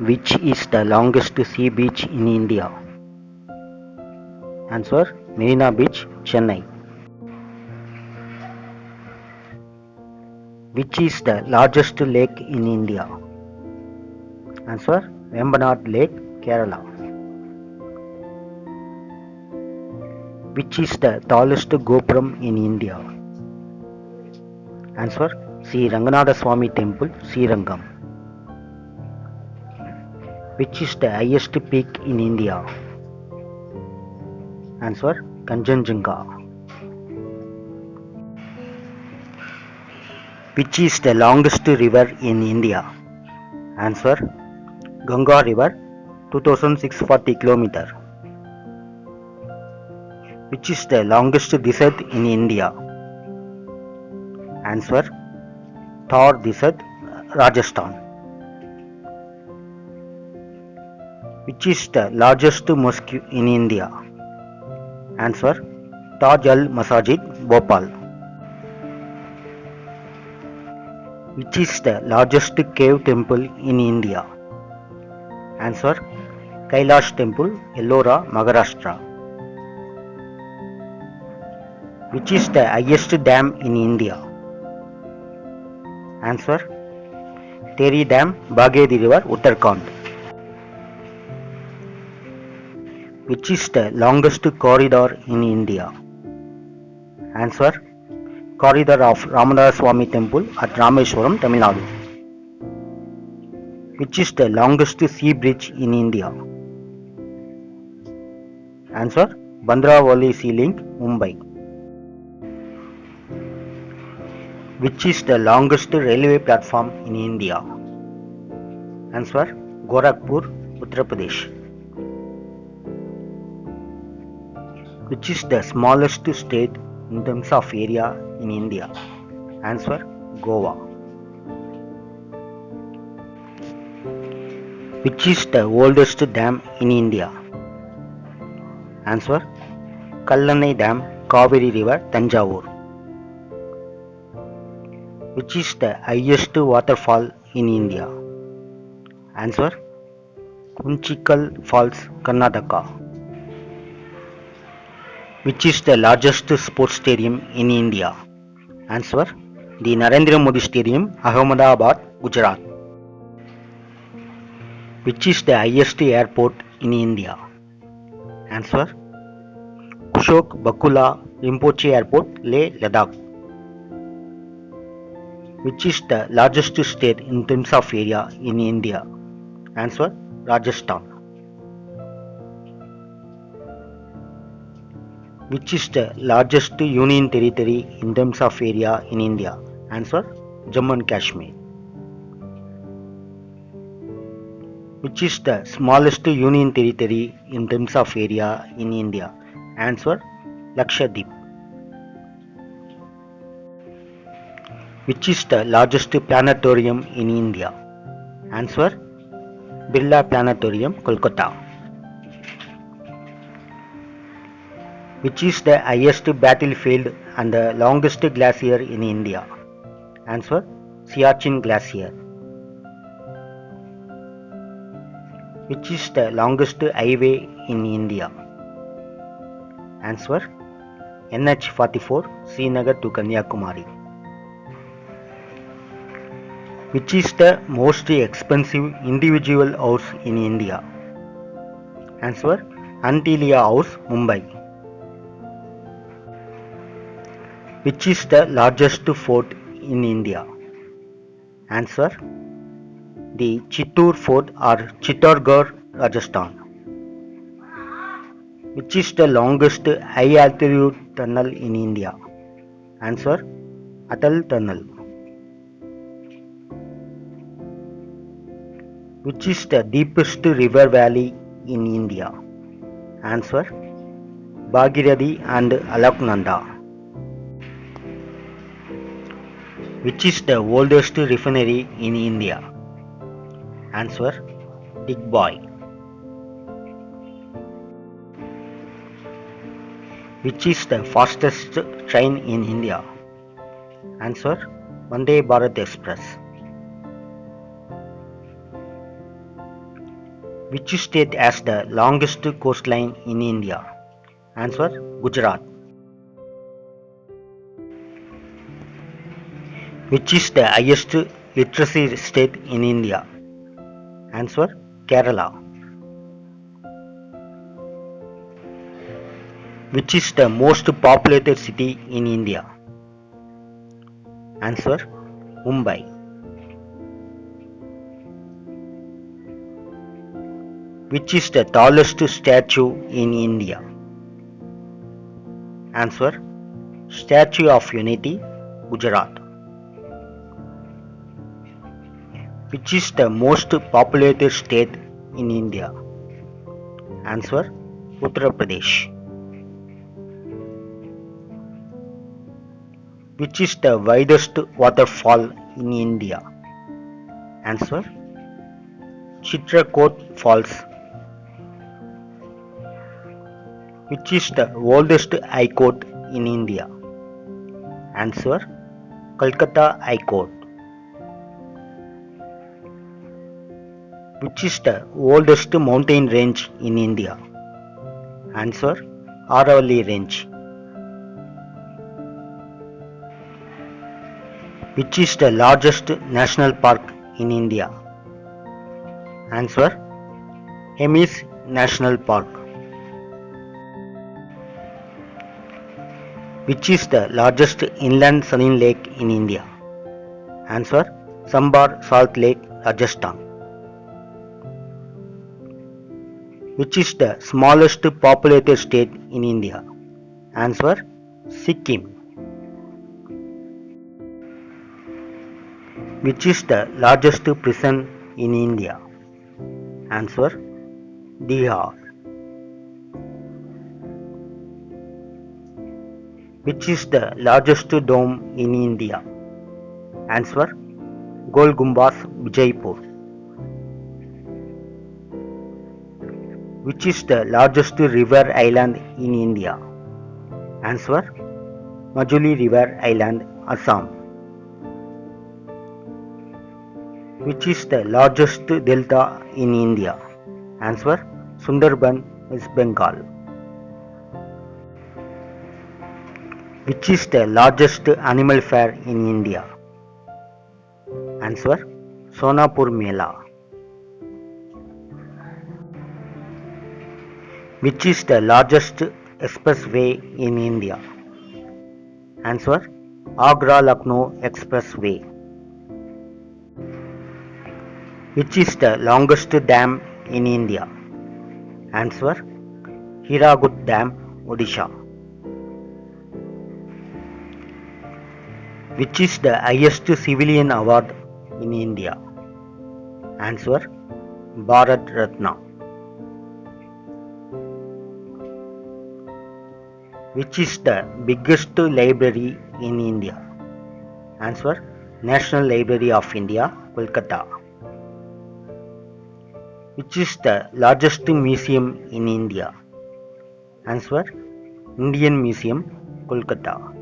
Which is the longest sea beach in India? Answer: Marina Beach, Chennai. Which is the largest lake in India? Answer: Vembanad Lake, Kerala. Which is the tallest Gopuram in India? Answer: Sri Ranganatha Swami Temple, Srirangam. Which is the highest peak in India? Answer: Kanchenjunga. Which is the longest river in India? Answer: Ganga River, 2640 km. Which is the longest desert in India? Answer: Thar Desert, Rajasthan. Which is the largest mosque in India? Answer: Taj Al Masajid, Bhopal. Which is the largest cave temple in India? Answer: Kailash Temple, Ellora, Maharashtra. Which is the highest dam in India? Answer: Teri Dam, Bagedi River, Uttarakhand. Which is the longest corridor in India? Answer: Corridor of Ramanatha Swami Temple at Rameswaram, Tamil Nadu. Which is the longest sea bridge in India? Answer: Bandravali Sea Link, Mumbai. Which is the longest railway platform in India? Answer: Gorakhpur, Uttar Pradesh. Which is the smallest state in terms of area in India? Answer: Goa. Which is the oldest dam in India? Answer: Kallanai Dam, Kaveri River, Tanjavur. Which is the highest waterfall in India? Answer: Kunchikal Falls, Karnataka. Which is the largest sports stadium in India? Answer: the Narendra Modi Stadium, Ahmedabad, Gujarat. Which is the highest airport in India? Answer: Kushok Bakula Rinpoche Airport, Leh, Ladakh. Which is the largest state in terms of area in India? Answer: Rajasthan. Which is the largest union territory in terms of area in India? Answer: Jammu and Kashmir. Which is the smallest union territory in terms of area in India? Answer: Lakshadweep. Which is the largest planetarium in India? Answer: Birla Planetarium, Kolkata. Which is the highest battlefield and the longest glacier in India? Answer: Siachen Glacier. Which is the longest highway in India? Answer: NH44, Srinagar to Kanyakumari. Which is the most expensive individual house in India? Answer: Antilia House, Mumbai. Which is the largest fort in India? Answer: the Chittoor Fort or Chittorgarh, Rajasthan. Which is the longest high altitude tunnel in India? Answer: Atal Tunnel. Which is the deepest river valley in India? Answer: Bhagirathi and Alaknanda. Which is the oldest refinery in India? Answer: Digboy. Which is the fastest train in India? Answer: Vande Bharat Express. Which state has the longest coastline in India? Answer: Gujarat. Which is the highest literacy state in India? Answer: Kerala. Which is the most populated city in India? Answer: Mumbai. Which is the tallest statue in India? Answer: Statue of Unity, Gujarat. Which is the most populated state in India? Answer: Uttar Pradesh. Which is the widest waterfall in India? Answer: Chitrakoot Falls. Which is the oldest High Court in India? Answer: Calcutta High Court. Which is the oldest mountain range in India? Answer: Aravalli Range. Which is the largest national park in India? Answer: Hemis National Park. Which is the largest inland saline lake in India? Answer: Sambar Salt Lake, Rajasthan. Which is the smallest populated state in India? Answer: Sikkim. Which is the largest prison in India? Answer: Bihar. Which is the largest dome in India? Answer: Gol Gumbaz, Jaipur. Which is the largest river island in India? Answer: Majuli River Island, Assam. Which is the largest delta in India? Answer: Sundarban, West Bengal. Which is the largest animal fair in India? Answer: Sonapur Mela. Which is the largest expressway in India? Answer: Agra Lucknow Expressway. Which is the longest dam in India? Answer: Hirakud Dam, Odisha. Which is the highest civilian award in India? Answer: Bharat Ratna. Which is the biggest library in India? Answer: National Library of India, Kolkata. Which is the largest museum in India? Answer: Indian Museum, Kolkata.